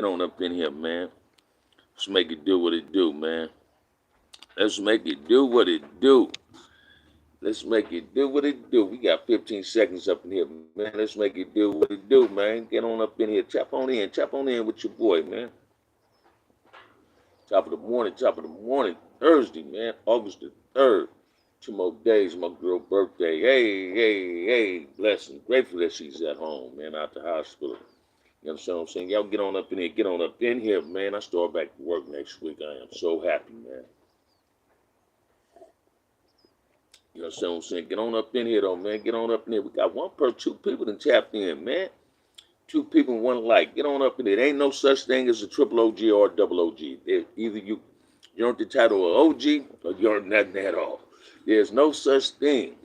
Get on up in here, man. Let's make it do what it do, man. Let's make it do what it do. Let's make it do what it do. We got 15 seconds up in here, man. Let's make it do what it do, man. Get on up in here. Chop on in with your boy, man. Top of the morning. Thursday, man. August the 3rd. 2 more days, my girl birthday. Hey. Blessing. Grateful that she's at home, man, out the hospital. You understand what I'm saying? Y'all get on up in here. Get on up in here, man. I start back to work next week. I am so happy, man. You understand what I'm saying? Get on up in here, though, man. Get on up in here. We got one per two people that tapped in, man. Two people, one like. Get on up in there. There ain't no such thing as a triple OG or a double OG. Either you earned the title of OG or you earned nothing at all. There's no such thing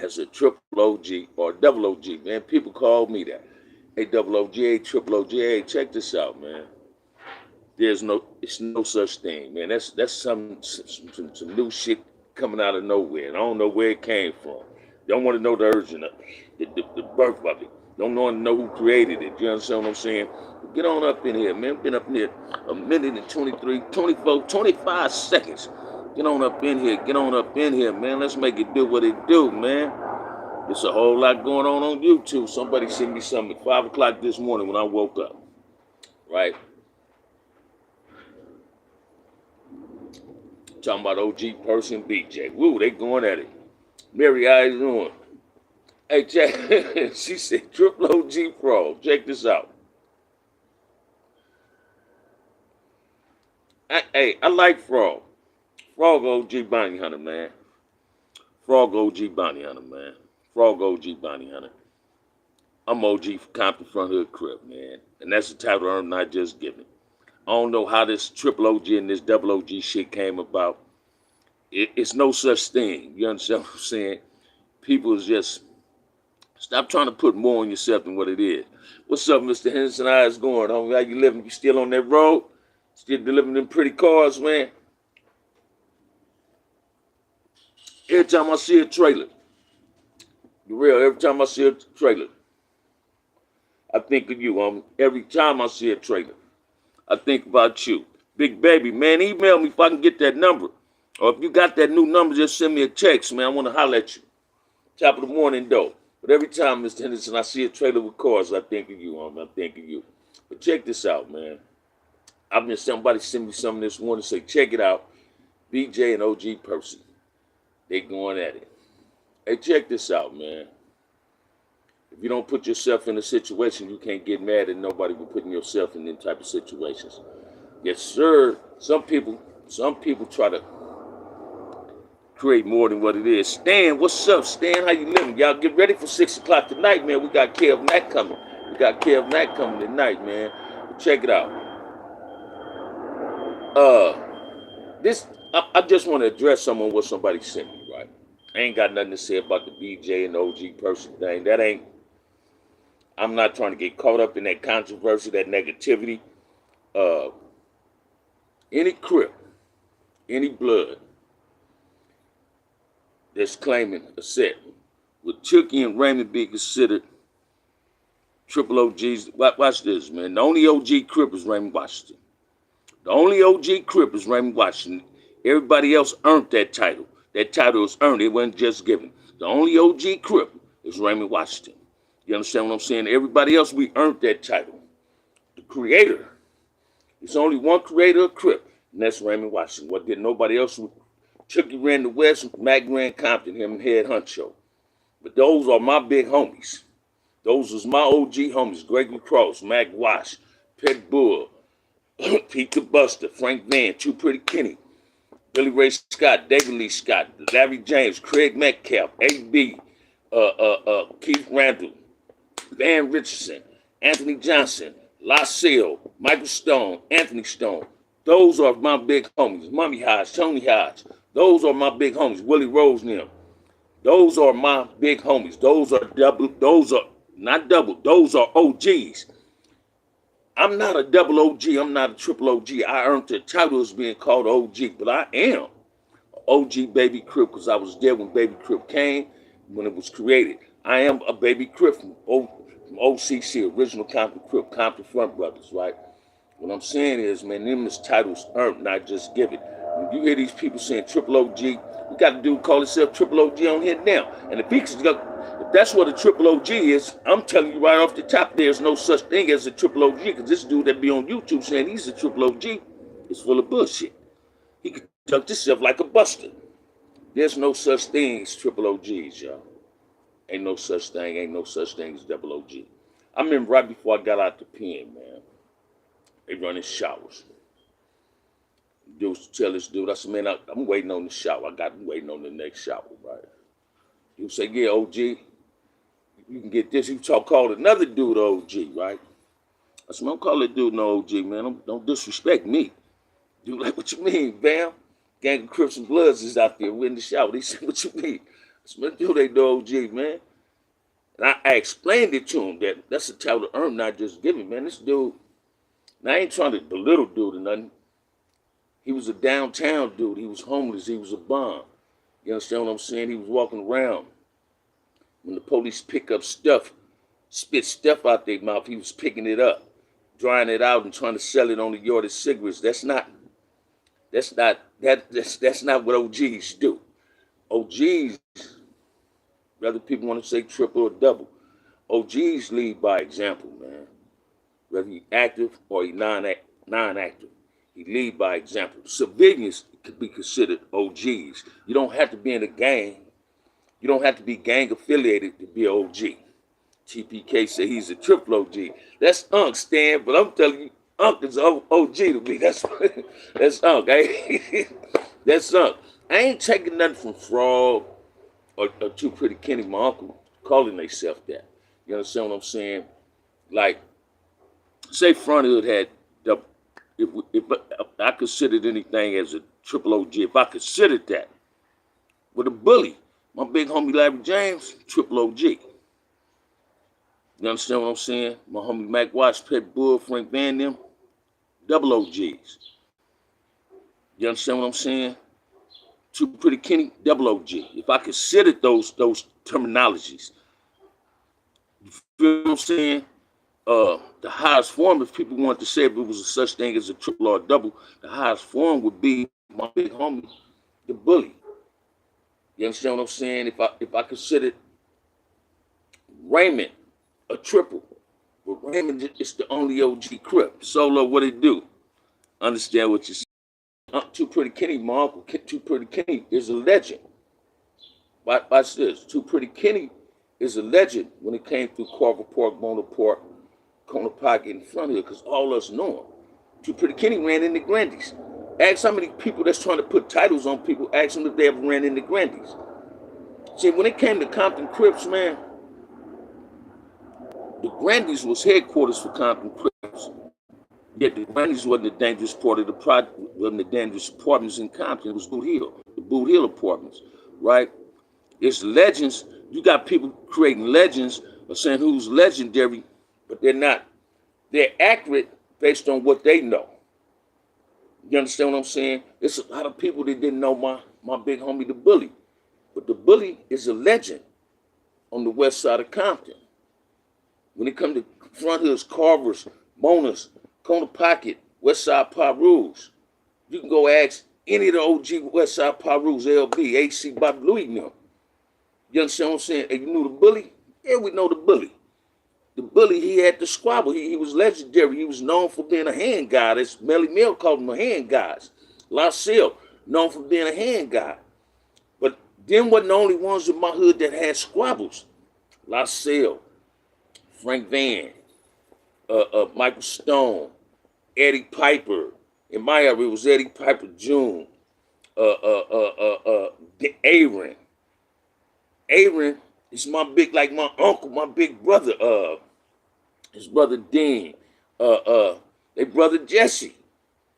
as a triple OG or double OG, man. People call me that. Hey, double OG, hey, triple OG, hey, check this out, man. It's no such thing, man. That's some new shit coming out of nowhere, and I don't know where it came from. Don't want to know the origin of the birth of it. Don't want to know who created it. You understand what I'm saying? Get on up in here, man. Been up in here a minute and 23, 24, 25 seconds. Get on up in here. Get on up in here, man. Let's make it do what it do, man. There's a whole lot going on YouTube. Somebody sent me something at 5 o'clock this morning when I woke up. Right? Talking about OG person BJ. Woo, they going at it. Mary, how you doing? Hey, check. She said triple OG Frog. Check this out. I like Frog. Frog OG Bounty Hunter, man. Frog OG Bounty Hunter, man. Frog OG Bounty Hunter. I'm OG for Compton Front Hood Crip, man. And that's the title I'm not just giving. I don't know how this triple OG and this double OG shit came about. It's no such thing. You understand what I'm saying? People is just stop trying to put more on yourself than what it is. What's up, Mr. Henderson? How's it going? Homie? How you living? You still on that road? Still delivering them pretty cars, man? Every time I see a trailer, every time I see a trailer, I think of you. Every time I see a trailer, I think about you. Big baby, man, email me if I can get that number. Or if you got that new number, just send me a text, man. I want to holler at you. Top of the morning, though. But every time, Mr. Henderson, I see a trailer with cars, I think of you, I think of you. But check this out, man. I've been somebody send me something this morning, say, check it out. BJ and OG Percy. They going at it. Hey, check this out, man. If you don't put yourself in a situation, you can't get mad at nobody for putting yourself in them type of situations. Yes, sir. Some people try to create more than what it is. Stan, what's up, Stan? How you living? Y'all get ready for 6 o'clock tonight, man. We got Kev Knack coming. Tonight, man. Check it out. I just want to address someone what somebody sent me, right? I ain't got nothing to say about the BJ and OG person thing. I'm not trying to get caught up in that controversy, that negativity. Any Crip, any blood that's claiming a set, would Chucky and Raymond be considered triple OGs? Watch this, man. The only OG Crip is Raymond Washington. The only OG Crip is Raymond Washington. Everybody else earned that title. That title was earned. It wasn't just given. The only OG Crip is Raymond Washington. You understand what I'm saying? Everybody else, we earned that title. The creator. There's only one creator of Crip, and that's Raymond Washington. What did nobody else? Chucky ran the West, Mac ran Compton, him head honcho. But those are my big homies. Those was my OG homies. Gregory Cross, Mac Wash, Pet Bull, Pete the Buster, Frank Van, Too Pretty Kenny, Billy Ray Scott, David Lee Scott, Larry James, Craig Metcalf, A.B., Keith Randall, Van Richardson, Anthony Johnson, LaSalle, Michael Stone, Anthony Stone. Those are my big homies. Mommy Hodge, Tony Hodge. Those are my big homies. Willie Rose and them. Those are my big homies. Those are not double. Those are OGs. I'm not a double OG. I'm not a triple OG. I earned the title as being called OG, but I am OG Baby Crip because I was there when Baby Crip came, when it was created. I am a Baby Crip from OCC, Original Compton Crip, Compton Front Brothers, right? What I'm saying is, man, them is titles earned, not just given. When you hear these people saying triple OG, we got a dude call himself triple OG on here now. And if that's what a triple OG is, I'm telling you right off the top, there's no such thing as a triple OG, because this dude that be on YouTube saying he's a triple OG is full of bullshit. He could conduct himself like a buster. There's no such thing as triple OGs, y'all. Ain't no such thing as double OG. I remember right before I got out the pen, man, they running showers. Dude tell this dude, I said, man, I'm waiting on the shower. I'm waiting on the next shower, right? He would say, yeah, OG, you can get this. He called another dude OG, right? I said, man, don't call that dude no OG, man. Don't disrespect me. Dude, like, what you mean, Bam? Gang of Crips and Bloods is out there. We're in the shower. They said, what you mean? I said, man, dude, they know OG, man. And I explained it to him that that's a title earned, not just given, man. This dude, and I ain't trying to belittle dude or nothing. He was a downtown dude. He was homeless. He was a bum. You understand what I'm saying? He was walking around. When the police pick up stuff, spit stuff out their mouth, he was picking it up, drying it out, and trying to sell it on the yard of cigarettes. That's not what OGs do. OGs, whether people want to say triple or double, OGs lead by example, man. Whether you're active or you're non-active. He lead by example. Civilians could be considered OGs. You don't have to be in a gang. You don't have to be gang affiliated to be an OG. TPK said he's a triple OG. That's Unc, Stan, but I'm telling you, Unc is OG to me. That's Unc. That's Unc. I ain't taking nothing from Frog or Too Pretty Kenny, my uncle, calling themselves that. You understand what I'm saying? Like, say Front Hood had the, if I considered anything as a triple OG, if I considered that, with a bully, my big homie Larry James, triple OG. You understand what I'm saying? My homie Mac Watts, Pet Bull, Frank Van them, double OGs. You understand what I'm saying? Too Pretty Kenny, double OG. If I considered those terminologies, you feel what I'm saying? The highest form, if people wanted to say if it was a such thing as a triple or a double, the highest form would be my big homie, the bully. You understand what I'm saying? If I considered Raymond a triple, but Raymond is the only OG Crip. Solo, what it do? Understand what you're saying? Too Pretty Kenny, my uncle, Too Pretty Kenny is a legend. Watch this. Too Pretty Kenny is a legend when it came through Carver Park, Bonaparte, Corner Pocket, in front of here, because all of us know him. Too Pretty Kenny ran into Grandy's. Ask how many people that's trying to put titles on people, ask them if they ever ran into Grandy's. See, when it came to Compton Crips, man, the Grandy's was headquarters for Compton Crips. Yet the Grandy's wasn't the dangerous part of the project, wasn't the dangerous apartments in Compton. It was Boot Hill, the Boot Hill apartments, right? It's legends. You got people creating legends or saying who's legendary, but they're not. They're accurate based on what they know. You understand what I'm saying? There's a lot of people that didn't know my big homie, the Bully. But the Bully is a legend on the west side of Compton. When it comes to Front Hoods, Carvers, Monas, Corner Pocket, West Side Pirus, you can go ask any of the OG West Side Pirus, LB, AC, Bobby Louis, them. You understand what I'm saying? And you knew the Bully? Yeah, we know the Bully. The Bully, he had the squabble. He was legendary. He was known for being a hand guy. That's Melly Mill called him a hand guys. LaSalle, known for being a hand guy. But them wasn't the only ones in my hood that had squabbles. LaSalle, Frank Van, Michael Stone, Eddie Piper. In my area, it was Eddie Piper Jr., Aaron. Aaron is my uncle, my big brother, his brother Dean, their brother Jesse,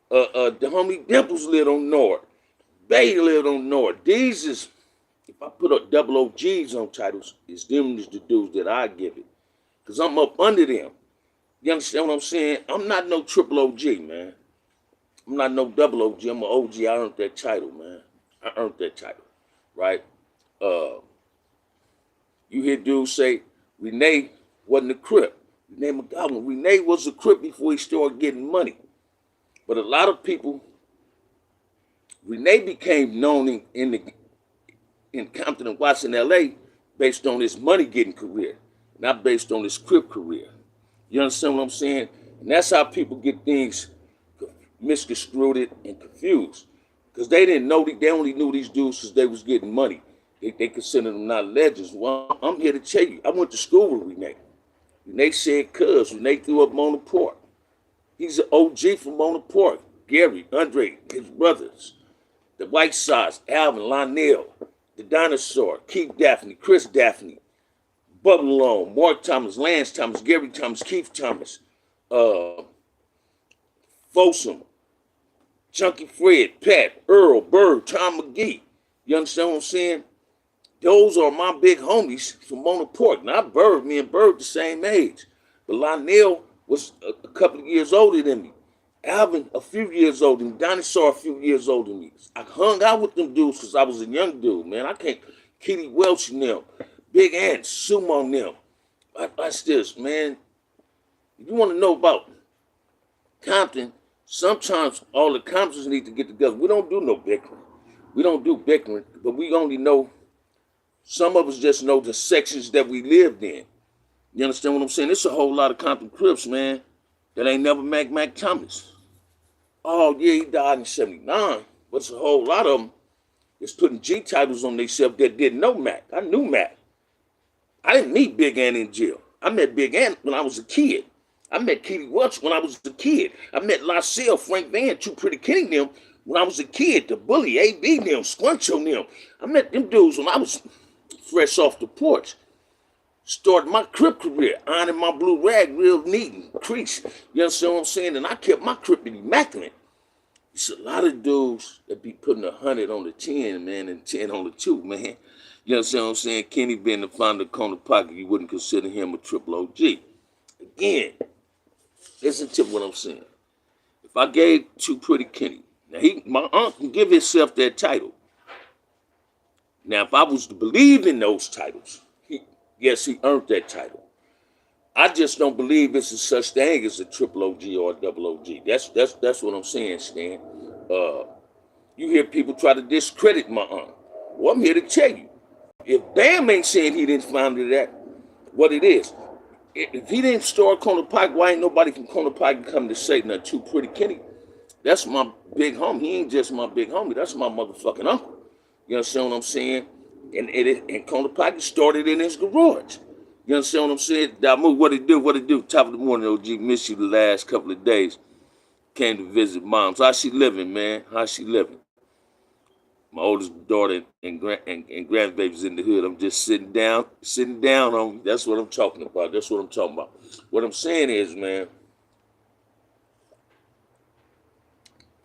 the homie Dimples lived on North, Bay lived on North. These is, if I put up double OGs on titles, it's them is the dudes that I give it. Because I'm up under them. You understand what I'm saying? I'm not no triple OG, man. I'm not no double OG. I'm an OG. I earned that title, man. I earned that title, right? You hear dudes say Renee wasn't a Crip. Renee McGowan. Renee was a Crip before he started getting money. But a lot of people, Renee became known in Compton and Washington, LA, based on his money getting career, not based on his Crip career. You understand what I'm saying? And that's how people get things misconstrued and confused. Because they didn't know, they only knew these dudes because they was getting money. They considered them not legends. Well, I'm here to tell you, I went to school with Renee. Renee said cuz, Renee grew up Mona Park. He's an OG from Mona Park. Gary, Andre, his brothers, the White Sox, Alvin, Lionel, the Dinosaur, Keith Daphne, Chris Daphne, Bubba Malone, Mark Thomas, Lance Thomas, Gary Thomas, Keith Thomas, Folsom, Chunky Fred, Pat, Earl, Bird, Tom McGee. You understand what I'm saying? Those are my big homies from Mona Park. Not Bird, me and Bird the same age. But Lionel was a couple of years older than me. Alvin a few years older than me. Dinosaur a few years older than me. I hung out with them dudes because I was a young dude, man. I can't, Kitty Welch and them, Big Ant, Sumo and them. Watch this, man. If you want to know about Compton, sometimes all the Comptons need to get together. We don't do no bickering. We don't do bickering, but we only know, some of us just know the sections that we lived in. You understand what I'm saying? It's a whole lot of Compton Crips, man, that ain't never met Mac Thomas. Oh, yeah, he died in 79, but it's a whole lot of them that's putting G titles on themselves that didn't know Mac. I knew Mac. I didn't meet Big Ant in jail. I met Big Ant when I was a kid. I met Kitty Welch when I was a kid. I met LaSalle, Frank Van, Too Pretty Kenny them when I was a kid. The Bully, A.B. them, Squancho them. I met them dudes when I was fresh off the porch. Started my Crip career, ironing my blue rag real neat and crease. You understand what I'm saying? And I kept my Crip immaculate. It's a lot of dudes that be putting 100 on the 10, man, and 10 on the 2, man. You understand what I'm saying? Kenny being the founder of Corner Pocket, you wouldn't consider him a triple OG. Again, listen to what I'm saying. If I gave Too Pretty Kenny, now my aunt can give himself that title. Now, if I was to believe in those titles, yes, he earned that title. I just don't believe it's a such thing as a triple OG or a double OG. That's what I'm saying, Stan. You hear people try to discredit my aunt. Well, I'm here to tell you. If Bam ain't saying he didn't find that, what it is. If he didn't start Corner Pocket, why ain't nobody from Corner Pocket come to say nothing? Too Pretty Kenny. That's my big homie. He ain't just my big homie. That's my motherfucking uncle. You understand what I'm saying? And Corner Pocket started in his garage. You understand what I'm saying? Damu, what it do? Top of the morning, OG. Miss you the last couple of days. Came to visit moms. How she living, man? How she living? My oldest daughter and grandbaby's in the hood. I'm just sitting down on. That's what I'm talking about. That's what I'm talking about. What I'm saying is, man,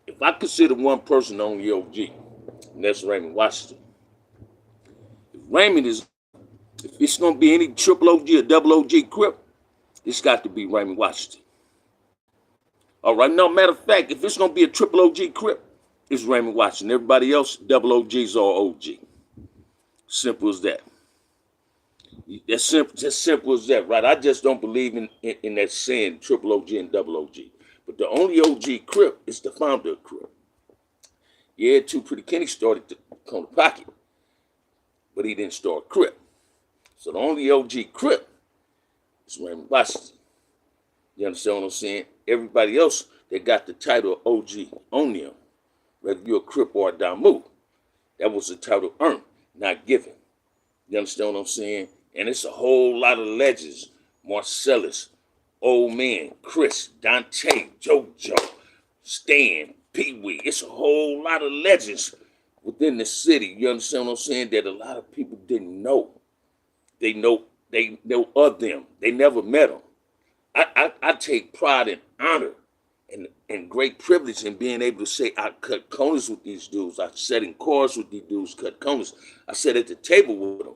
if I consider one person the only OG, and that's Raymond Washington. If it's gonna be any triple OG or double OG Crip, it's got to be Raymond Washington. All right, no matter of fact, if it's gonna be a triple OG Crip, it's Raymond Washington. Everybody else, double OGs or OG. Simple as that. That's simple as that, right? I just don't believe in that saying triple OG and double OG. But the only OG Crip is the founder of Crip. Yeah, Too Pretty Kenny started the Corner Pocket, but he didn't start Crip. So the only OG Crip is Raymond Washington. You understand what I'm saying? Everybody else, they got the title of OG on them. Whether you're a Crip or a Damu, that was the title earned, not given. You understand what I'm saying? And it's a whole lot of legends. Marcellus, Old Man, Chris, Dante, JoJo, Stan, Pee Wee. It's a whole lot of legends within the city. You understand what I'm saying? That a lot of people didn't know. They know of them. They never met them. I take pride and honor and great privilege in being able to say I cut corners with these dudes. I sat in cars with these dudes, cut corners. I sat at the table with them.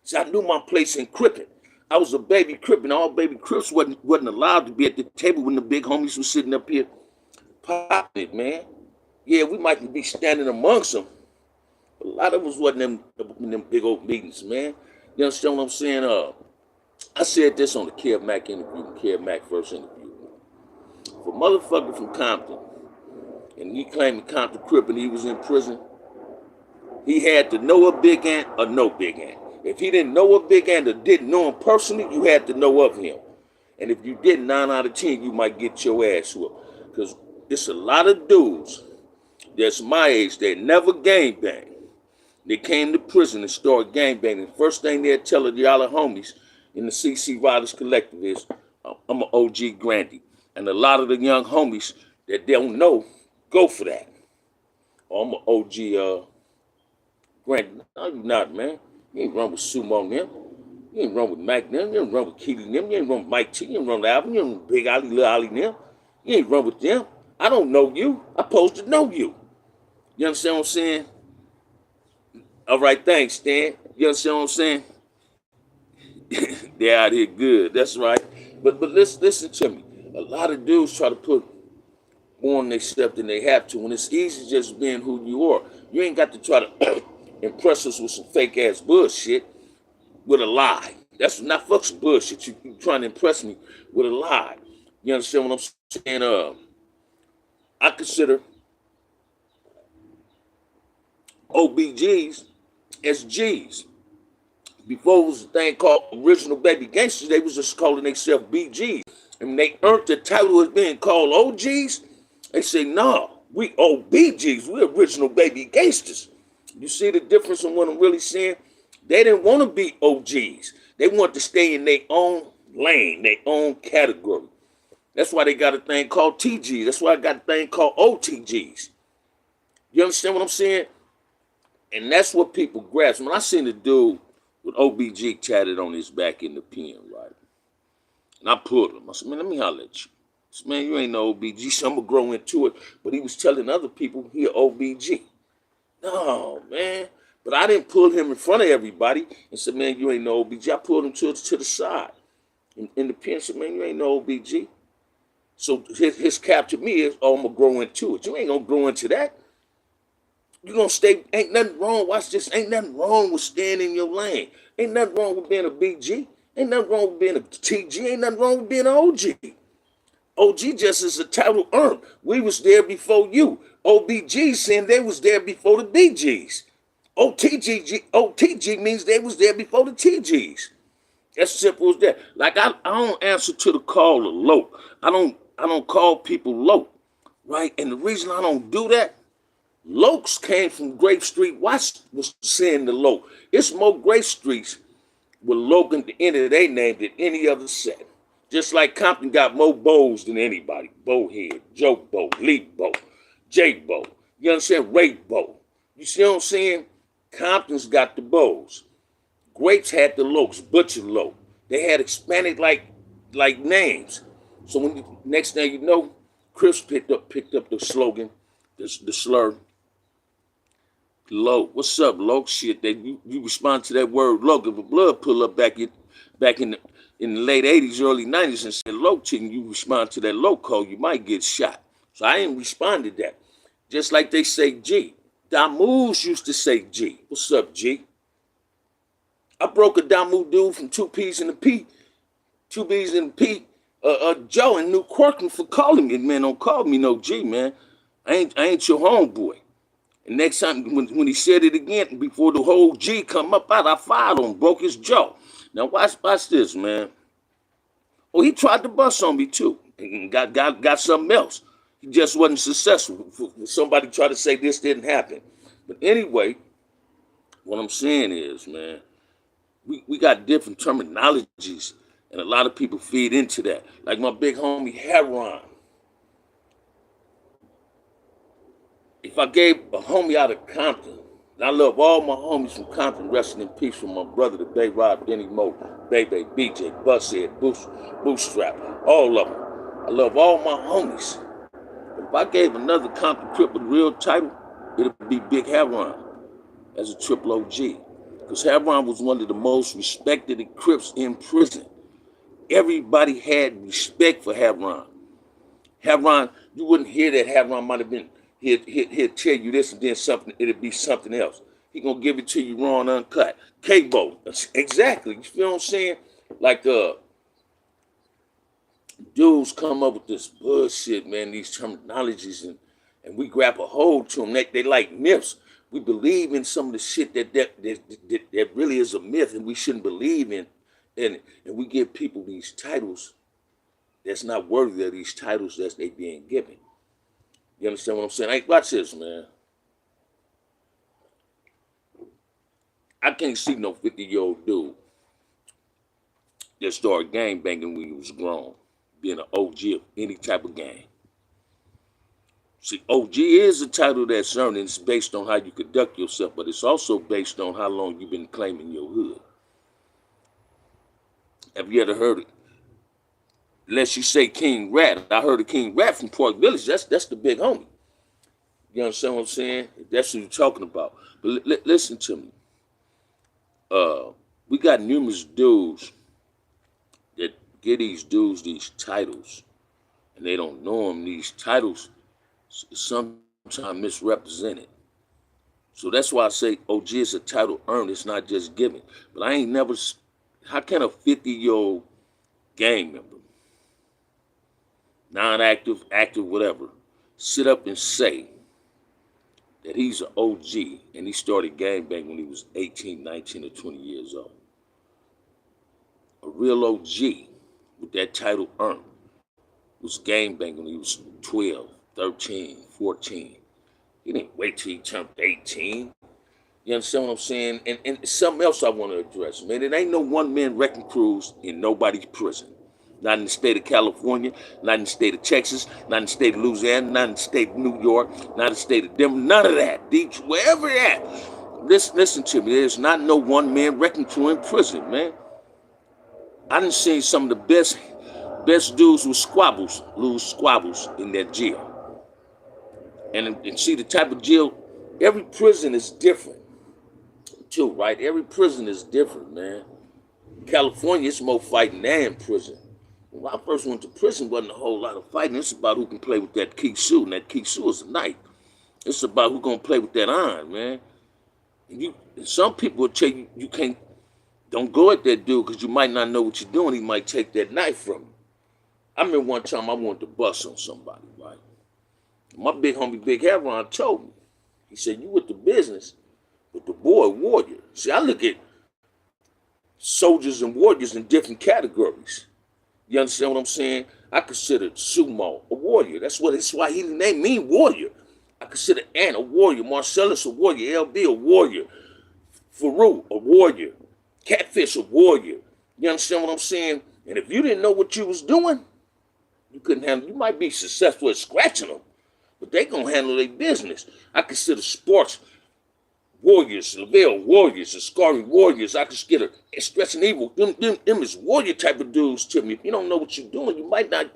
See, I knew my place in Crippin'. I was a baby Crip, and all baby Crips wasn't allowed to be at the table when the big homies were sitting up here popping it, man. Yeah, we might be standing amongst them. But a lot of us wasn't in them big old meetings, man. You understand what I'm saying? I said this on the Kev Mack interview, the Kev Mack first interview. For a motherfucker from Compton and he claimed to Compton Crip and he was in prison, he had to know a Big Ant or no Big Ant. If he didn't know a Big Ant or didn't know him personally, you had to know of him. And if you did, 9 out of 10, you might get your ass whooped. Because it's a lot of dudes that's my age that never gangbang. They came to prison and started gangbanging. The first thing they'll tell y'all homies in the CC Riders Collective is, I'm an OG Grandy. And a lot of the young homies that don't know, go for that. Oh, I'm an OG Grandy. No, you not, man. You ain't run with Sumo them. You ain't run with Mac them. You ain't run with Keely them. You ain't run with Mike T. You ain't run with Alvin. You ain't run with Big Ali, Lil Ali them. You ain't run with them. I don't know you. I'm supposed to know you. You understand what I'm saying? All right, thanks, Stan. You understand what I'm saying? They're out here good. That's right. But listen to me. A lot of dudes try to put more on their step than they have to. When it's easy just being who you are. You ain't got to try to impress us with some fake ass bullshit with a lie. That's not fuck some bullshit. You trying to impress me with a lie. You understand what I'm saying? I consider OBGs as G's. Before it was a thing called Original Baby Gangsters, they was just calling themselves BGs. And when they earned the title as being called OGs, they say, no, we OBGs, we Original Baby Gangsters. You see the difference in what I'm really saying? They didn't want to be OGs. They wanted to stay in their own lane, their own category. That's why they got a thing called TGs. That's why I got a thing called OTGs. You understand what I'm saying? And that's what people grasp. When I seen the dude with OBG tatted on his back in the pen, right? And I pulled him. I said, man, let me holler at you. I said, man, you ain't no OBG, so I'm going to grow into it. But he was telling other people he an OBG. No, man. But I didn't pull him in front of everybody and said, man, you ain't no OBG. I pulled him to the side. In the pen, said, man, you ain't no OBG. So his cap to me is, oh, I'm going to grow into it. You ain't going to grow into that. You're going to stay, ain't nothing wrong, watch this, ain't nothing wrong with staying in your lane. Ain't nothing wrong with being a BG. Ain't nothing wrong with being a TG. Ain't nothing wrong with being an OG. OG just is a title earned. We was there before you. OBG saying they was there before the BGs. OTG means they was there before the TGs. As simple as that. Like I don't answer to the call of low. I don't call people low, right? And the reason I don't do that, Lokes came from Grape Street. Watch was saying the Loke. It's more Grape Streets with Loke at the end of their name than any other set. Just like Compton got more bows than anybody. Bowhead, Joke Bow, Lee Bow, J Bow. You understand? Ray Bow. You see what I'm saying? Compton's got the bows. Grapes had the Lokes, Butcher Loke. They had expanded like names. So when next thing you know, Chris picked up the slogan, the slur. Loke, what's up, Loke? Shit, you respond to that word Loke. If a blood pull up back in the late 80s, early 90s and said Loke to you respond to that Loke call, you might get shot. So I ain't responded to that. Just like they say G. Damoos used to say G. What's up, G? I broke a Damu dude from 2 P's in the P, 2 B's in the P, Joe in New Quirkin for calling me. Man, don't call me no G, man. I ain't your homeboy. And next time, when he said it again, before the whole G come up out, I fired him, broke his jaw. Now watch this, man. Oh, he tried to bust on me too, and got something else. He just wasn't successful. Somebody tried to say this didn't happen. But anyway, what I'm saying is, man, we got different terminologies, and a lot of people feed into that. Like my big homie Heron. If I gave a homie out of Compton, and I love all my homies from Compton, resting in peace, from my brother to Bay Rod, Benny Mo, Bebe, BJ, Bushead, Bootstrap, all of them. I love all my homies. But if I gave another Compton Crip with a real title, it'd be Big Heron as a triple OG. Because Heron was one of the most respected Crips in prison. Everybody had respect for Heron. Heron, you wouldn't hear that Heron might have been, he'd tell you this and then something, it'd be something else. He gonna give it to you raw and uncut. K-Bo, exactly. You feel what I'm saying? Like dudes come up with this bullshit, man, these terminologies, and and we grab a hold to them. They like myths. We believe in some of the shit that really is a myth, and we shouldn't believe in it. And we give people these titles that's not worthy of these titles that they being given. You understand what I'm saying? Hey, watch this, man. I can't see no 50-year-old dude that started gang banging when he was grown, being an OG of any type of gang. See, OG is a title that's earned, and it's based on how you conduct yourself, but it's also based on how long you've been claiming your hood. Have you ever heard it? Unless you say King Rat. I heard of King Rat from Park Village. That's the big homie. You understand what I'm saying? That's what you're talking about. But listen to me. We got numerous dudes that get these dudes these titles, and they don't know them. These titles sometimes misrepresented. So that's why I say OG is a title earned. It's not just given. But I ain't never. How can a 50-year-old gang member, non-active, active, whatever, sit up and say that he's an OG and he started gangbanging when he was 18, 19, or 20 years old? A real OG with that title earned was gangbanging when he was 12, 13, 14. He didn't wait till he turned 18. You understand what I'm saying? And something else I want to address, man. It ain't no one-man wrecking crews in nobody's prison. Not in the state of California, not in the state of Texas, not in the state of Louisiana, not in the state of New York, not in the state of Denver, none of that. Wherever at. Listen to me. There's not no one-man wrecking crew in prison, man. I done seen some of the best dudes with squabbles lose squabbles in that jail. And see the type of jail, every prison is different. Too, right? Every prison is different, man. California, it's more fighting there in prison. When I first went to prison, wasn't a whole lot of fighting. It's about who can play with that Kisu, and that Kisu is a knife. It's about who gonna play with that iron, man. And some people will tell you you can't, don't go at that dude because you might not know what you're doing. He might take that knife from you. I remember one time I wanted to bust on somebody, right? My big homie Big Heron told me. He said, "You with the business, but the boy warrior." See, I look at soldiers and warriors in different categories. You understand what I'm saying? I consider Sumo a warrior. That's why he named me warrior. I consider Ant a warrior, Marcellus a warrior, LB a warrior, Faru a warrior, Catfish a warrior. You understand what I'm saying? And if you didn't know what you was doing, you couldn't handle. You might be successful at scratching them, but they gonna handle their business. I consider sports warriors, Lavelle warriors, Ascari warriors. I consider Stretching Evil. Them is warrior type of dudes to me. If you don't know what you're doing, you might not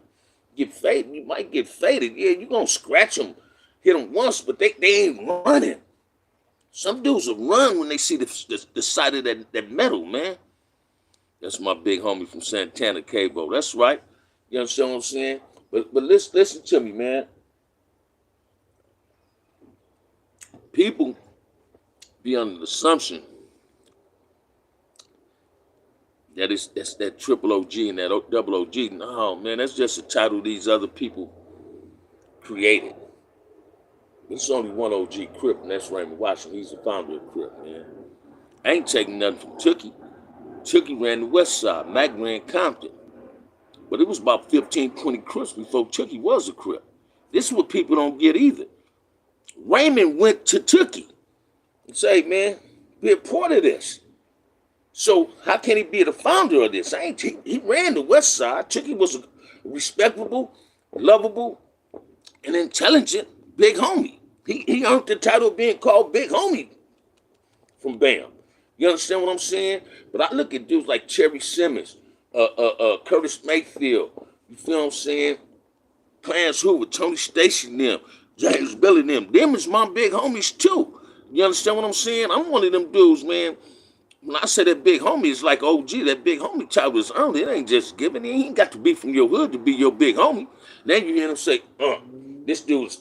get faded. You might get faded. Yeah, you gonna scratch them, hit them once, but they ain't running. Some dudes will run when they see the side of that metal, man. That's my big homie from Santana, Cabo. That's right. You understand what I'm saying? But listen to me, man. People be under the assumption that that's that triple OG and that double OG. No, man, that's just a title these other people created. There's only one OG Crip, and that's Raymond Washington. He's the founder of Crip, man. I ain't taking nothing from Tookie. Tookie ran the West Side. Mac ran Compton. But it was about 15, 20 Crips before Tookie was a Crip. This is what people don't get either. Raymond went to Tookie and say, man, be a part of this. So how can he be the founder of this? He ran the West Side. Tookie was a respectable, lovable, and intelligent big homie. He earned the title of being called Big Homie from BAM. You understand what I'm saying? But I look at dudes like Cherry Simmons, Curtis Mayfield, you feel what I'm saying? Clarence Hoover, Tony Stacy, them, James Billy, them is my big homies too. You understand what I'm saying? I'm one of them dudes, man. When I say that big homie, it's like OG. That big homie title is earned. It ain't just given. He ain't got to be from your hood to be your big homie. Then you hear him say, this dude's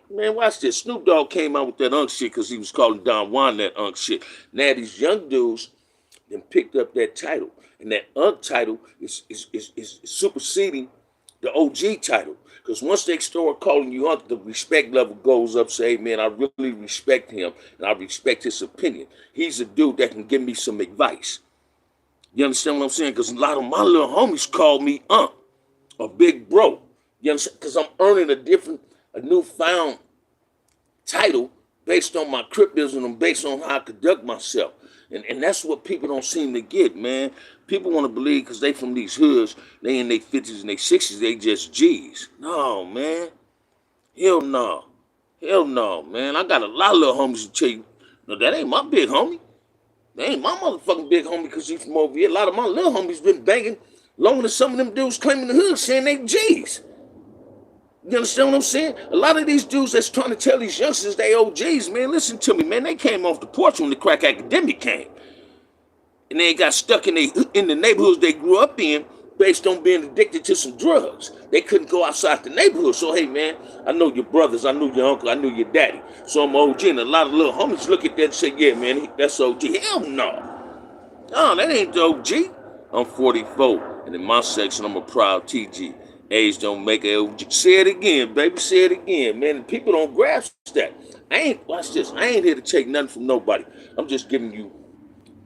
Man, watch this. Snoop Dogg came out with that shit because he was calling Don Juan that shit. Now these young dudes then picked up that title. And that title is superseding the OG title. Because once they start calling you uncle, the respect level goes up. Say, hey, man, I really respect him and I respect his opinion. He's a dude that can give me some advice. You understand what I'm saying? Because a lot of my little homies call me or big bro. You understand? Because I'm earning a newfound title based on my Crippism and based on how I conduct myself. And that's what people don't seem to get, man. People want to believe because they from these hoods, they in their 50s and their 60s, they just G's. No, man. Hell no. Hell no, man. I got a lot of little homies to tell you, no, that ain't my big homie. That ain't my motherfucking big homie because he's from over here. A lot of my little homies been banging longer than some of them dudes claiming the hood saying they G's. You understand what I'm saying? A lot of these dudes that's trying to tell these youngsters they OGs, man, listen to me, man. They came off the porch when the crack epidemic came. And they got stuck in the neighborhoods they grew up in based on being addicted to some drugs. They couldn't go outside the neighborhood. So, hey, man, I know your brothers. I knew your uncle. I knew your daddy. So I'm OG. And a lot of little homies look at that and say, yeah, man, that's OG. Hell no. No, that ain't the OG. I'm 44. And in my section, I'm a proud TG. Age don't make a OG. Say it again, baby. Say it again, man. And people don't grasp that. Watch this. I ain't here to take nothing from nobody. I'm just giving you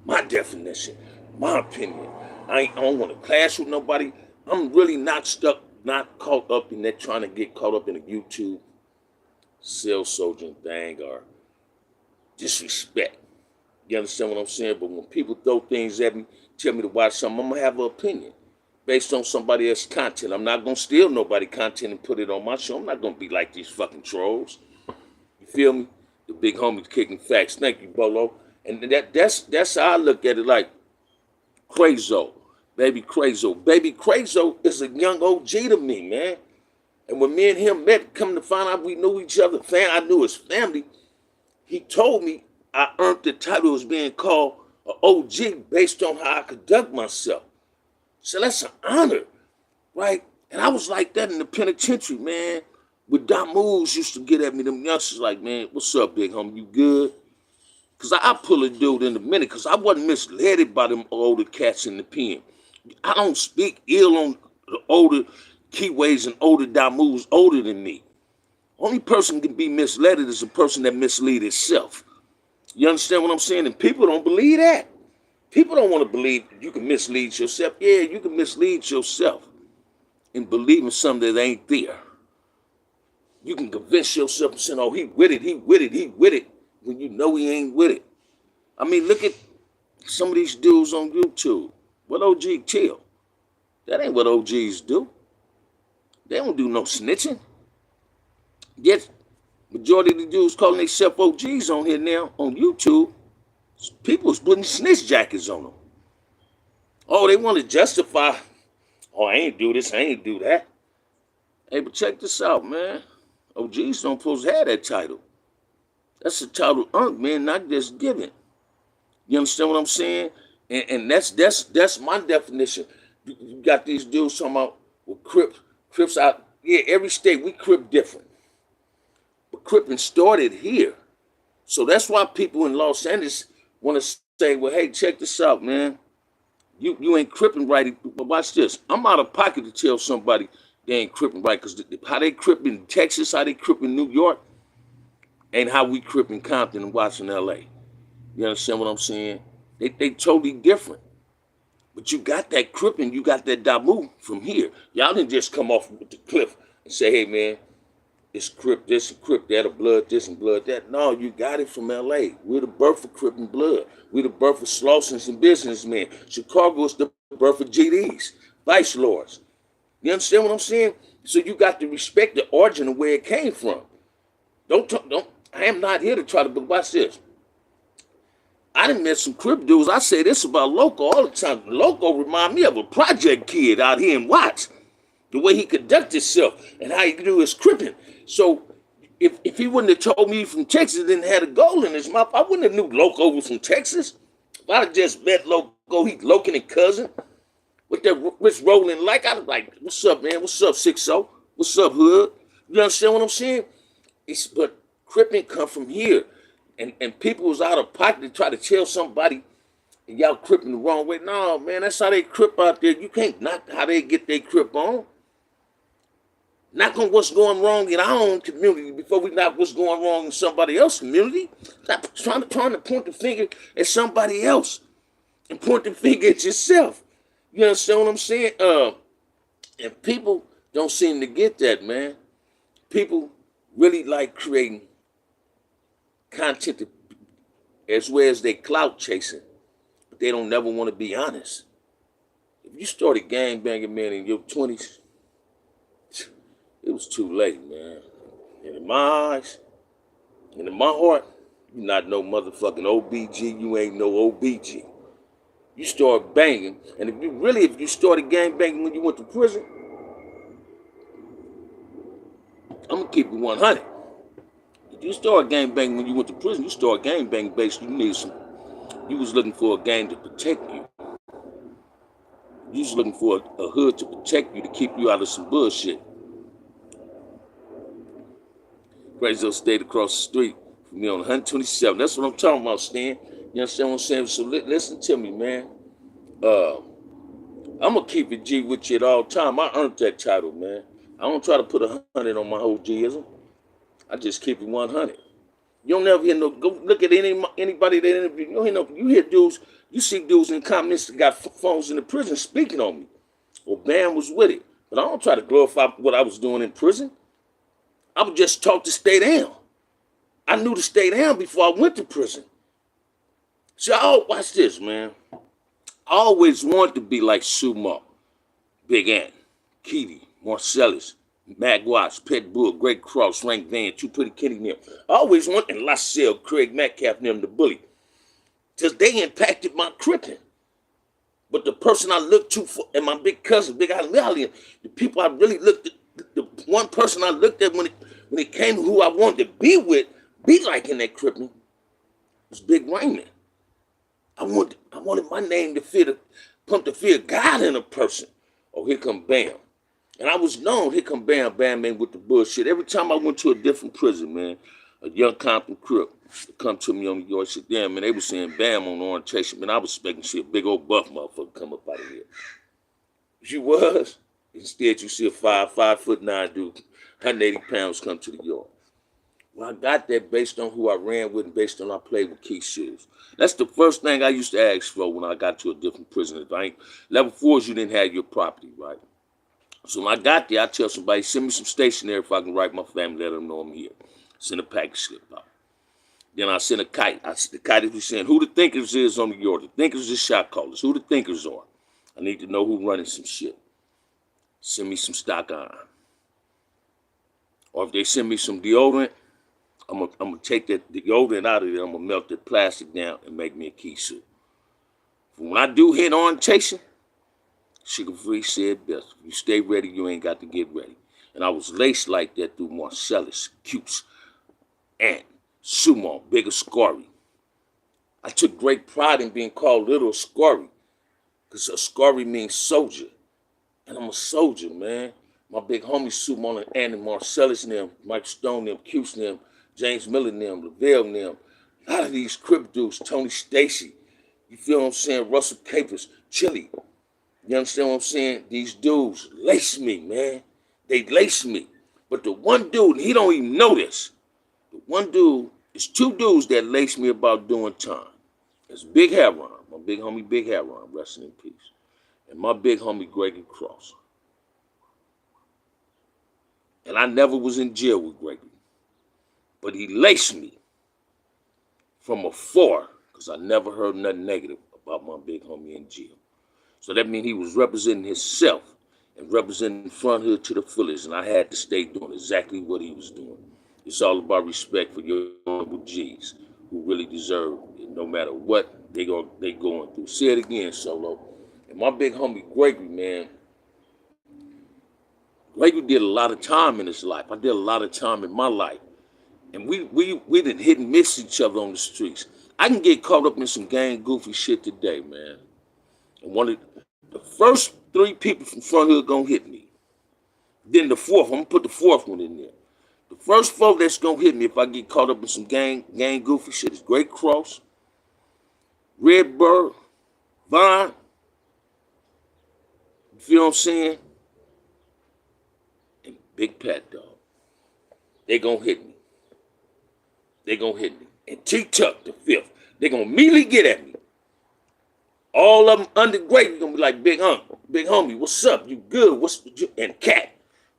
my definition, my opinion. I don't want to clash with nobody. I'm really not caught up in that, trying to get caught up in a YouTube sales soldier thing or disrespect. You understand what I'm saying? But when people throw things at me, tell me to watch something, I'm going to have an opinion based on somebody else's content. I'm not going to steal nobody's content and put it on my show. I'm not going to be like these fucking trolls. You feel me? The big homie kicking facts. Thank you, Bolo. And that's how I look at it, like Crazo, Baby Crazo. Baby Crazo is a young OG to me, man. And when me and him met, come to find out we knew each other, I knew his family, he told me I earned the title as being called an OG based on how I conduct myself. So that's an honor, right? And I was like that in the penitentiary, man. With Doc Moves used to get at me, them youngsters like, man, what's up, big homie, you good? Because I pull a dude in a minute because I wasn't misled by them older cats in the pen. I don't speak ill on the older keyways and older Damus older than me. Only person can be misled is a person that mislead itself. You understand what I'm saying? And people don't believe that. People don't want to believe you can mislead yourself. Yeah, you can mislead yourself in believing something that ain't there. You can convince yourself and say, oh, he with it, when you know he ain't with it. I mean, look at some of these dudes on YouTube. What OG kill? That ain't what OGs do. They don't do no snitching. Yet, majority of the dudes calling themselves OGs on here now, on YouTube, people's putting snitch jackets on them. Oh, they want to justify, oh, I ain't do this, I ain't do that. Hey, but check this out, man. OGs don't supposed to have that title. That's a title earned, man, not just given. You understand what I'm saying? And that's my definition. You got these dudes talking about, well, Crips out. Yeah, every state, we Crip different. But Cripping started here. So that's why people in Los Angeles want to say, well, hey, check this out, man. You ain't Cripping right. But watch this. I'm out of pocket to tell somebody they ain't Cripping right. Because how they Crip in Texas, how they Crip in New York, ain't how we Crip in Compton and Watson, L.A. You understand what I'm saying? They totally different. But you got that Crippin', you got that Damu from here. Y'all didn't just come off with the cliff and say, hey, man, it's Crip this and Crip that, or blood this and blood that. No, you got it from L.A. We're the birth of Crip and blood. We're the birth of Slawsons and businessmen. Chicago is the birth of GDs, vice lords. You understand what I'm saying? So you got to respect the origin of where it came from. I am not here to try to, but watch this. I done met some Crip dudes. I say this about Loco all the time. Loco remind me of a project kid out here in Watts. The way he conduct himself and how he do his Cripping. So if he wouldn't have told me from Texas and had a goal in his mouth, I wouldn't have knew Loco was from Texas. If I'd have just met Loco, he's Locan and cousin, with that rich rolling like, I'd have like, what's up, man? What's up, 6-0? What's up, hood? You understand what I'm saying? But Cripping come from here. And people was out of pocket to try to tell somebody and y'all Cripping the wrong way. No, man, that's how they Crip out there. You can't knock how they get their Crip on. Knock on what's going wrong in our own community before we knock what's going wrong in somebody else's community. Stop trying to point the finger at somebody else and point the finger at yourself. You understand what I'm saying? And people don't seem to get that, man. People really like creating content as well as they clout chasing, but they don't never want to be honest. If you started gang banging, man, in your 20s, it was too late, man. And in my eyes, and in my heart, you not no motherfucking OBG, you ain't no OBG. You start banging, and if you started gang banging when you went to prison, I'm gonna keep it 100. If you start gang banging when you went to prison, you start gang banging basically you was looking for a gang to protect you. You was looking for a hood to protect you, to keep you out of some bullshit. Crazy stayed across the street from me on 127. That's what I'm talking about, Stan. You understand what I'm saying? So listen to me, man. I'm gonna keep it G with you at all time. I earned that title, man. I don't try to put 100 on my whole Gism. I just keep it 100. You don't never hear no. Go look at anybody that interview. You don't hear no. You hear dudes. You see dudes in comments that got phones in the prison speaking on me. Well, Bam was with it, but I don't try to glorify what I was doing in prison. I would just talk to stay down. I knew to stay down before I went to prison. So watch this, man. I always wanted to be like Sumo, Big Ant, Keedy, Marcellus, Mag Watts, Pet Bull, Great Cross, Frank Van, Too Pretty Kenny, them. I always wanted, and Lascelles, Craig Metcalf, them, the bully. Because they impacted my cripping. But the person I looked to for, and my big cousin, Big Ali, the people I really looked at, the one person I looked at when it came to who I wanted to be with, be like in that cripping, was Big Raymond. I wanted my name to pump the fear of God in a person. Oh, here come Bam. And I was known, here come Bam, man, with the bullshit. Every time I went to a different prison, man, a young Compton Crip would come to me on New York, said, damn, man, they was saying Bam on orientation. Man, I was expecting to see a big old buff motherfucker come up out of here. She was. Instead, you see a 5'9" dude, 180 pounds come to the yard. Well, I got that based on who I ran with and based on I played with Keith Shields. That's the first thing I used to ask for when I got to a different prison. If I ain't, level 4s, you didn't have your property, right? So when I got there, I tell somebody, send me some stationery if I can write my family, let them know I'm here. Send a package slip out. Then I send a kite. The kite is saying who the thinkers is on the yard. The thinkers is shot callers. Who the thinkers are. I need to know who running some shit. Send me some stock iron. Or if they send me some deodorant, I'm gonna take that deodorant out of there. I'm gonna melt that plastic down and make me a key suit. When I do hit orientation, Sugar Free said best. If you stay ready, you ain't got to get ready. And I was laced like that through Marcellus, Cupes, Ant, Sumo, Big Ascari. I took great pride in being called Little Ascari, because Ascari means soldier. And I'm a soldier, man. My big homie Sumo and Ant and Marcellus and them, Mike Stone them, Cupes and them, James Miller and them, Lavelle and them. A lot of these Crip dudes, Tony Stacy, you feel what I'm saying? Russell Capers, Chili. You understand what I'm saying? These dudes lace me, man. They lace me. But the one dude, he don't even know this. The one dude, it's two dudes that lace me about doing time. It's Big Heron, my big homie Big Heron, resting in peace. And my big homie Gregory Cross. And I never was in jail with Gregory. But he laced me from afar, because I never heard nothing negative about my big homie in jail. So that means he was representing himself and representing Front Hood to the fullest, and I had to stay doing exactly what he was doing. It's all about respect for your honorable G's who really deserve it, no matter what they going through. Say it again, Solo. And my big homie Gregory, man, Gregory did a lot of time in his life. I did a lot of time in my life. And we didn't hit and miss each other on the streets. I can get caught up in some gang goofy shit today, man. And one of the first 3 people from Front Hood gonna hit me. Then the fourth, I'm gonna put the fourth one in there. The first 4 that's gonna hit me if I get caught up in some gang goofy shit is Great Cross, Red Bird, Vine. You feel what I'm saying? And Big Pat, dog. They gonna hit me. They gonna hit me. And T-Tuck, the fifth, they gonna immediately get at me. All of them undergrad, gonna be like, big homie, what's up? You good? And Cat,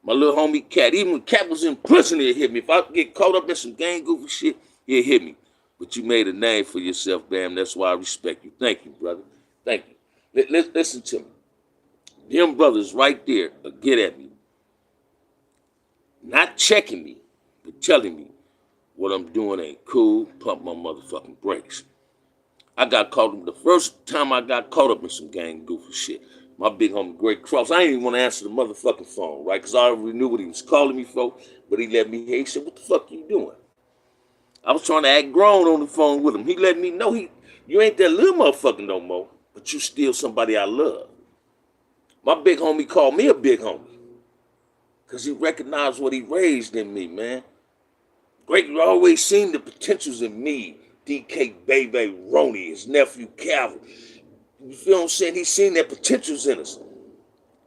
my little homie Cat. Even when Cat was in prison, he'll hit me. If I get caught up in some gang goofy shit, he'll hit me. But you made a name for yourself, Bam. That's why I respect you. Thank you, brother. Thank you. Listen to me. Them brothers right there will get at me. Not checking me, but telling me what I'm doing ain't cool. Pump my motherfucking brakes. I got caught up, the first time I got caught up in some gang goofy shit. My big homie, Greg Cross, I didn't even want to answer the motherfucking phone, right? Because I already knew what he was calling me for, but he let me hear. He said, what the fuck you doing? I was trying to act grown on the phone with him. He let me know you ain't that little motherfucker no more, but you still somebody I love. My big homie called me a big homie because he recognized what he raised in me, man. Greg always seen the potentials in me. DK Baby Roney, his nephew Calvin. You feel what I'm saying? He seen their potentials in us.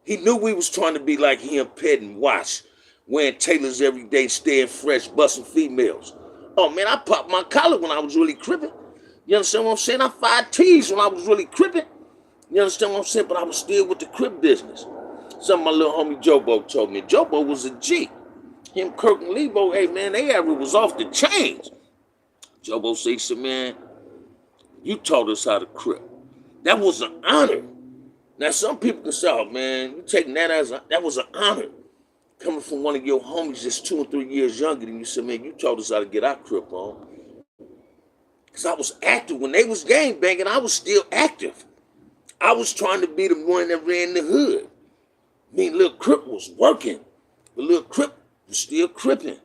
He knew we was trying to be like him, Pet and Wash, wearing tailors every day, staying fresh, busting females. Oh man, I popped my collar when I was really crippin'. You understand what I'm saying? I fired T's when I was really crippin'. You understand what I'm saying? But I was still with the crip business. Something my little homie Jobo told me. Jobo was a G. Him, Kirk, and Lebo, hey man, they era was off the chains. Jobo said, man, you taught us how to crip. That was an honor. Now, some people can say, oh, man, you taking that that was an honor. Coming from one of your homies that's 2 or 3 years younger than you, said, man, you taught us how to get our crip on. Because I was active. When they was gang banging, I was still active. I was trying to be the one that ran the hood. I mean, Lil Crip was working. But Lil Crip was still cripping.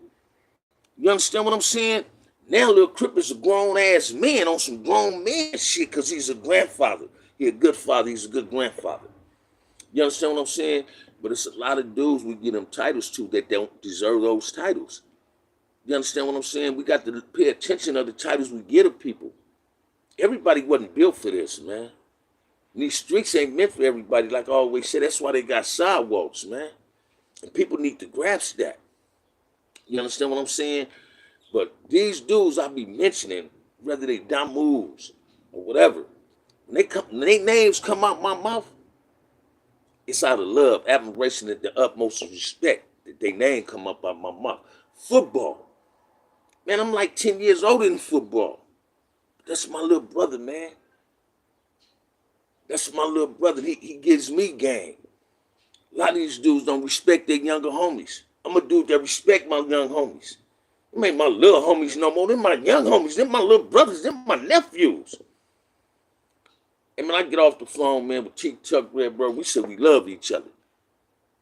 You understand what I'm saying? Now Lil Crip is a grown-ass man on some grown man shit because he's a grandfather. He's a good father. He's a good grandfather. You understand what I'm saying? But it's a lot of dudes we give them titles to that don't deserve those titles. You understand what I'm saying? We got to pay attention to the titles we give to people. Everybody wasn't built for this, man. And these streets ain't meant for everybody, like I always say. That's why they got sidewalks, man. And people need to grasp that. You understand what I'm saying? But these dudes I be mentioning, whether they dumb moves or whatever, when they names come out my mouth, it's out of love, admiration, and the utmost respect that they name come up out my mouth. Football. Man, I'm like 10 years older than football. That's my little brother, man. That's my little brother. He gives me game. A lot of these dudes don't respect their younger homies. I'm a dude that respect my young homies. Them ain't my little homies no more. Them my young homies. Them my little brothers. Them my nephews. And when I get off the phone, man, with T-Tuck, Red Bro, we said we love each other.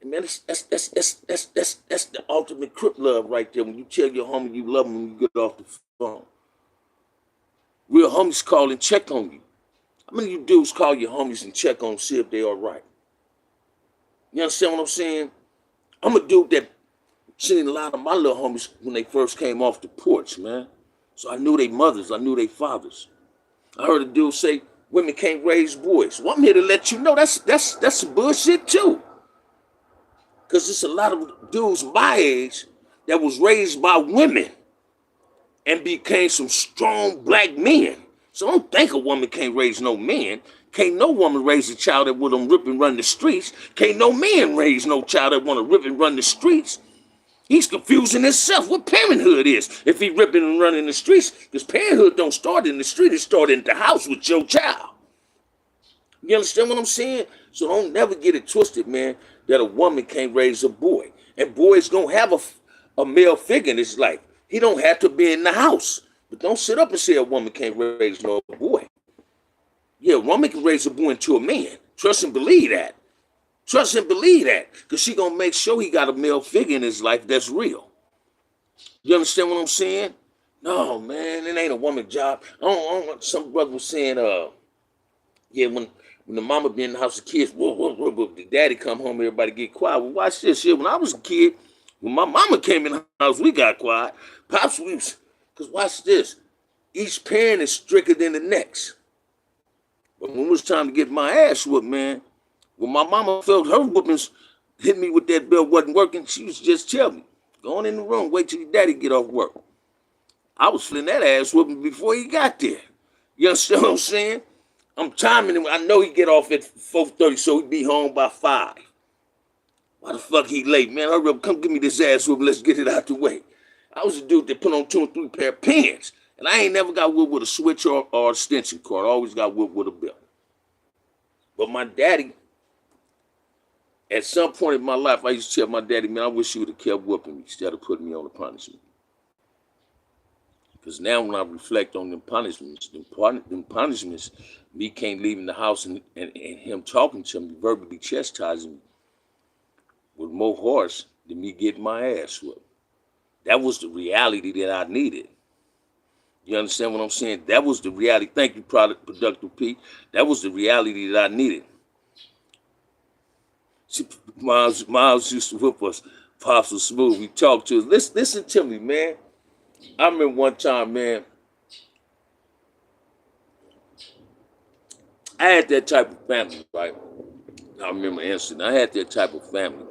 And man, that's the ultimate crip love right there. When you tell your homie you love him when you get off the phone. Real homies call and check on you. How many of you dudes call your homies and check on them, see if they all right? You understand what I'm saying? I'm a dude that seen a lot of my little homies when they first came off the porch, man. So I knew their mothers, I knew their fathers. I heard a dude say, women can't raise boys. Well, I'm here to let you know that's some bullshit too. Because there's a lot of dudes my age that was raised by women and became some strong black men. So don't think a woman can't raise no men. Can't no woman raise a child that want them rip and run the streets. Can't no man raise no child that want to rip and run the streets. He's confusing himself what parenthood is if he ripping and running the streets. Because parenthood don't start in the street. It starts in the house with your child. You understand what I'm saying? So don't never get it twisted, man, that a woman can't raise a boy. And boys gonna have a male figure in his life. He don't have to be in the house. But don't sit up and say a woman can't raise no boy. Yeah, a woman can raise a boy into a man. Trust and believe that. Trust and believe that. Because she gonna make sure he got a male figure in his life that's real. You understand what I'm saying? No, man, it ain't a woman's job. I don't, some brother was saying, yeah, when the mama be in the house with kids, the daddy come home, everybody get quiet. Well, watch this shit. When I was a kid, when my mama came in the house, we got quiet. Pops, because watch this. Each parent is stricter than the next. But when it was time to get my ass whooped, man, when my mama felt her whoopings, hit me with that bell wasn't working, she was just tell me, go on in the room, wait till your daddy get off work. I was feeling that ass whooping before he got there. You understand what I'm saying? I'm timing him. I know he get off at 4:30, so he be home by 5. Why the fuck he late, man? Hurry up, come give me this ass whooping. Let's get it out the way. I was a dude that put on 2 and 3 pair of pants, and I ain't never got whipped with a switch or extension cord. I always got whipped with a belt. But my daddy, at some point in my life, I used to tell my daddy, man, I wish you would have kept whooping me instead of putting me on the punishment. Because now when I reflect on them punishments, me can't leaving the house and him talking to me, verbally chastising me with more horse than me getting my ass whooped. That was the reality that I needed. You understand what I'm saying? That was the reality. Thank you, Productive P. That was the reality that I needed. Miles used to whip us. Pops was smooth. We talked to us. Listen to me, man. I remember one time, man, I had that type of family, right? I remember instant. I had that type of family.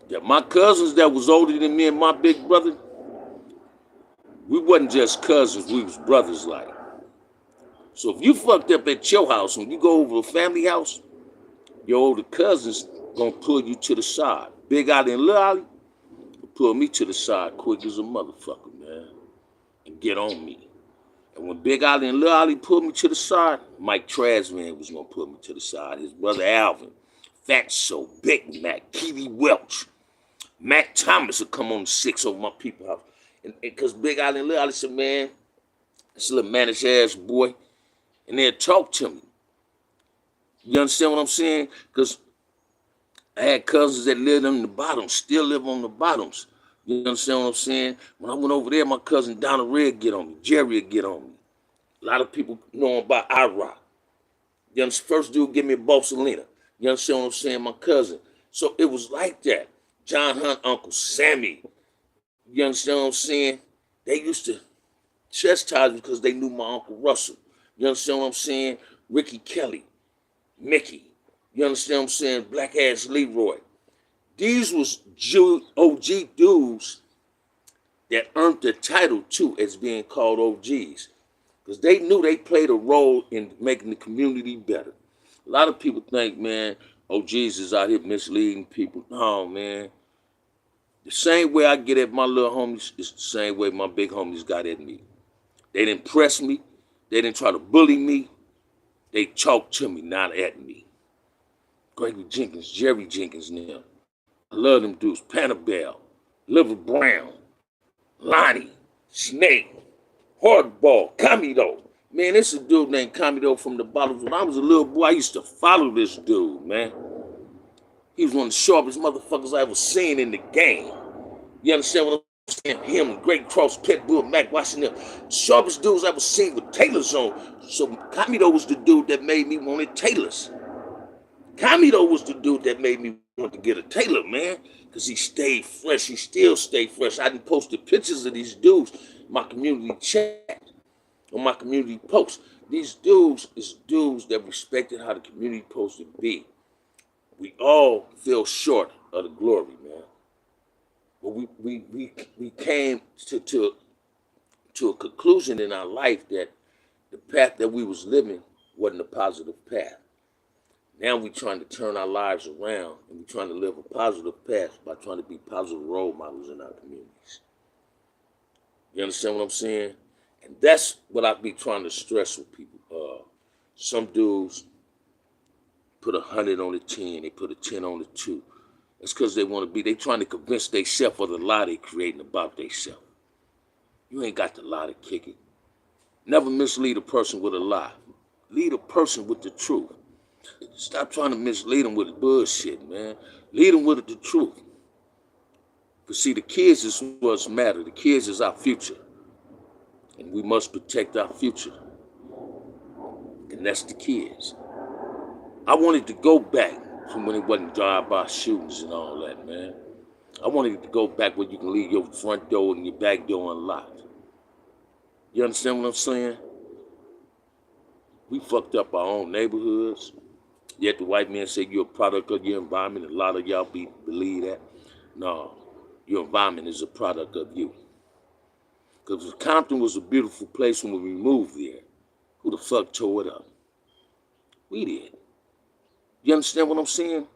Yeah, my cousins that was older than me and my big brother, we wasn't just cousins, we was brothers like. So if you fucked up at your house, when you go over to a family house, your older cousins gonna pull you to the side. Big Ollie and Lil Ollie pull me to the side quick as a motherfucker, man, and get on me. And when Big Ollie and Lil Ollie pulled me to the side, Mike Trasman was gonna pull me to the side. His brother Alvin, Fatso, Big Mac, Keely Welch, Mac Thomas would come on 6 over my people's house. And because Big Ollie and Lil Ollie said, man, this little mannish ass boy, and they'd talk to me. You understand what I'm saying? Because I had cousins that lived on the bottoms, still live on the bottoms. You understand what I'm saying? When I went over there, my cousin Donna Red get on me. Jerry would get on me. A lot of people know about IROC. You understand? First dude give me a Bosalina. You understand what I'm saying? My cousin. So it was like that. John Hunt, Uncle Sammy. You understand what I'm saying? They used to chastise me because they knew my Uncle Russell. You understand what I'm saying? Ricky Kelly, Mickey. You understand what I'm saying? Black ass Leroy. These was OG dudes that earned the title too as being called OGs. Because they knew they played a role in making the community better. A lot of people think, man, OGs is out here misleading people. No, man. The same way I get at my little homies is the same way my big homies got at me. They didn't press me. They didn't try to bully me. They talked to me, not at me. Gregory Jenkins, Jerry Jenkins now. I love them dudes. Panabelle, Liver Brown, Lonnie, Snake, Hardball, Camido. Man, this is a dude named Camido from the bottoms. When I was a little boy, I used to follow this dude, man. He was one of the sharpest motherfuckers I ever seen in the game. You understand what I'm saying? Him, Great Cross, Pitbull, Mac Washington, sharpest dudes I ever seen with Taylors on. So Camido was the dude that made me want Taylors. Camido was the dude that made me want to get a Taylor, man, because he stayed fresh. He still stayed fresh. I done posted pictures of these dudes in my community chat, on my community post. These dudes is dudes that respected how the community supposed to be. We all fell short of the glory, man. But we came to a conclusion in our life that the path that we was living wasn't a positive path. Now we're trying to turn our lives around and we're trying to live a positive path by trying to be positive role models in our communities. You understand what I'm saying? And that's what I be trying to stress with people. Some dudes put 100 on the 10, they put a 10 on the 2. That's because they trying to convince themselves of the lie they creating about themselves. You ain't got the lie to kick it. Never mislead a person with a lie. Lead a person with the truth. Stop trying to mislead them with bullshit, man. Lead them with the truth. Because see, the kids is what's matter. The kids is our future. And we must protect our future. And that's the kids. I wanted to go back from when it wasn't drive-by shootings and all that, man. I wanted to go back where you can leave your front door and your back door unlocked. You understand what I'm saying? We fucked up our own neighborhoods. Yet the white man say you're a product of your environment. A lot of y'all believe that. No, your environment is a product of you. Because Compton was a beautiful place when we moved there. Who the fuck tore it up? We did. You understand what I'm saying?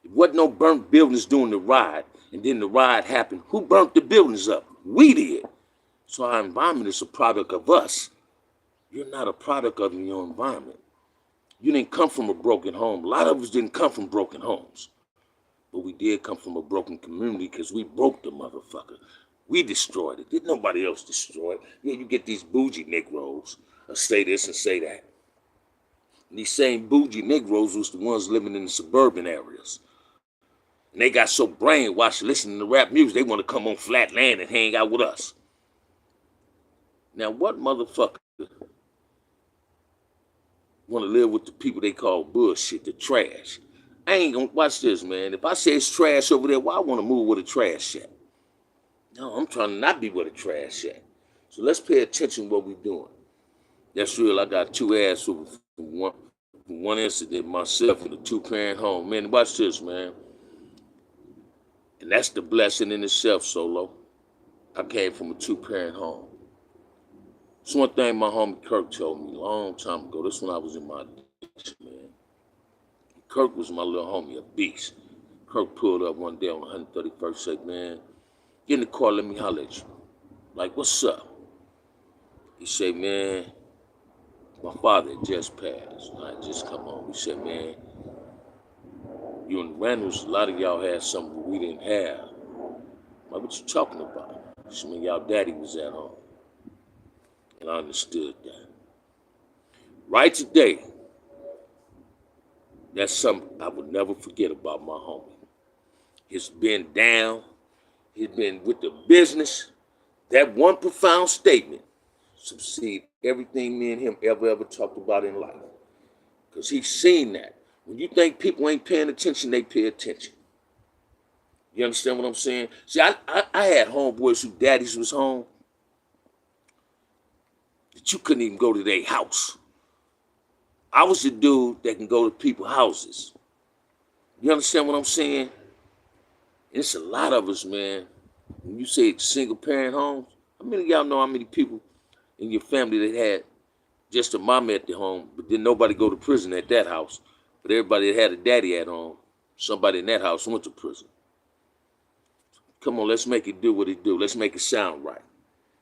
It wasn't no burnt buildings during the ride, and then the ride happened. Who burnt the buildings up? We did. So our environment is a product of us. You're not a product of your environment. You didn't come from a broken home. A lot of us didn't come from broken homes. But we did come from a broken community because we broke the motherfucker. We destroyed it. Did nobody else destroy it? Yeah, you get these bougie Negroes that say this and say that. And these same bougie Negroes was the ones living in the suburban areas. And they got so brainwashed listening to rap music, they want to come on flat land and hang out with us. Now, what motherfucker want to live with the people they call bullshit, the trash? I ain't gonna watch this, man. If I say it's trash over there, why I want to move where the trash at? No, I'm trying to not be where the trash at. So let's pay attention to what we're doing. That's real. I got two ass from one incident myself in a two-parent home. Man, watch this, man. And that's the blessing in itself, Solo. I came from a two-parent home. It's one thing my homie Kirk told me a long time ago. This when I was in my ditch, man. Kirk was my little homie, a beast. Kirk pulled up one day on 131st, said, man, get in the car, let me holler at you. Like, what's up? He said, man, my father had just passed. I had just come home. He said, man, you and Randall's, a lot of y'all had something we didn't have. Like, what you talking about? He said, man, y'all daddy was at home. And I understood that. Right today, that's something I would never forget about my homie. He's been down. He's been with the business. That one profound statement succeed everything me and him ever talked about in life. Because he's seen that. When you think people ain't paying attention, they pay attention. You understand what I'm saying? See, I had homeboys whose daddies was home that you couldn't even go to their house. I was the dude that can go to people's houses. You understand what I'm saying? It's a lot of us, man. When you say single parent homes, how many of y'all know how many people in your family that had just a mama at the home, but didn't nobody go to prison at that house? But everybody that had a daddy at home, somebody in that house went to prison. Come on, let's make it do what it do. Let's make it sound right.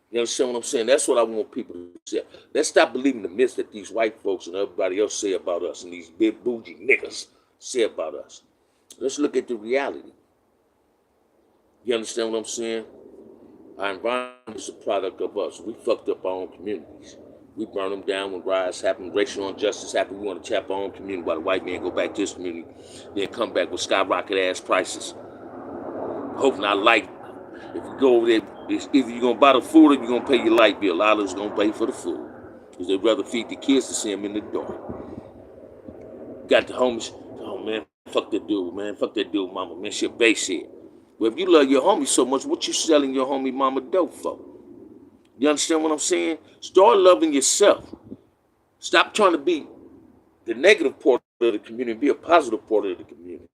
You understand what I'm saying? That's what I want people to say. Let's stop believing the myths that these white folks and everybody else say about us and these big bougie niggas say about us. Let's look at the reality. You understand what I'm saying? Our environment is a product of us. We fucked up our own communities. We burn them down when riots happen, racial injustice happen. We want to chap our own community while the white man go back to his community, then come back with skyrocket ass prices. Hope not light. If you go over there, it's either you're going to buy the food or you're going to pay your light bill. A lot of us going to pay for the food because they'd rather feed the kids to see them in the dark. Got the homies, oh man, fuck that dude, man. Fuck that dude, mama, man. She a base head. Well, if you love your homie so much, what you selling your homie mama dope for? You understand what I'm saying? Start loving yourself. Stop trying to be the negative part of the community. Be a positive part of the community.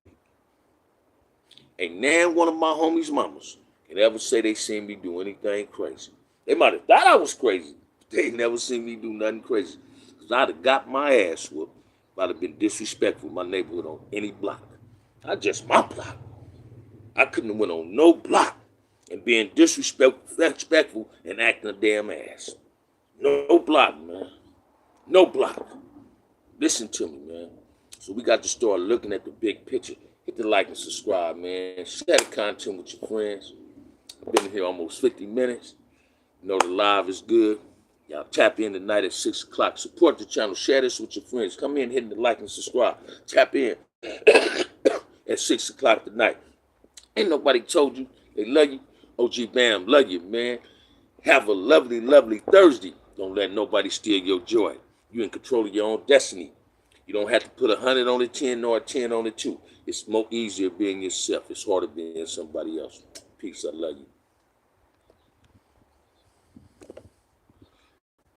Ain't nan one of my homies' mamas can ever say they seen me do anything crazy. They might have thought I was crazy, but they ain't never seen me do nothing crazy. Because I'd have got my ass whooped if I'd have been disrespectful in my neighborhood on any block. Not just my block. I couldn't have went on no block and being disrespectful and acting a damn ass. No block, man. No block. Listen to me, man. So we got to start looking at the big picture. Hit the like and subscribe, man. Share the content with your friends. I've been here almost 50 minutes. You know the live is good. Y'all tap in tonight at 6 o'clock. Support the channel. Share this with your friends. Come in, hit the like and subscribe. Tap in at 6 o'clock tonight. Ain't nobody told you they love you. OG Bam, love you, man. Have a lovely, lovely Thursday. Don't let nobody steal your joy. You're in control of your own destiny. You don't have to put 100 on the 10 nor a 10 on the 2. It's more easier being yourself. It's harder being somebody else. Peace. I love you.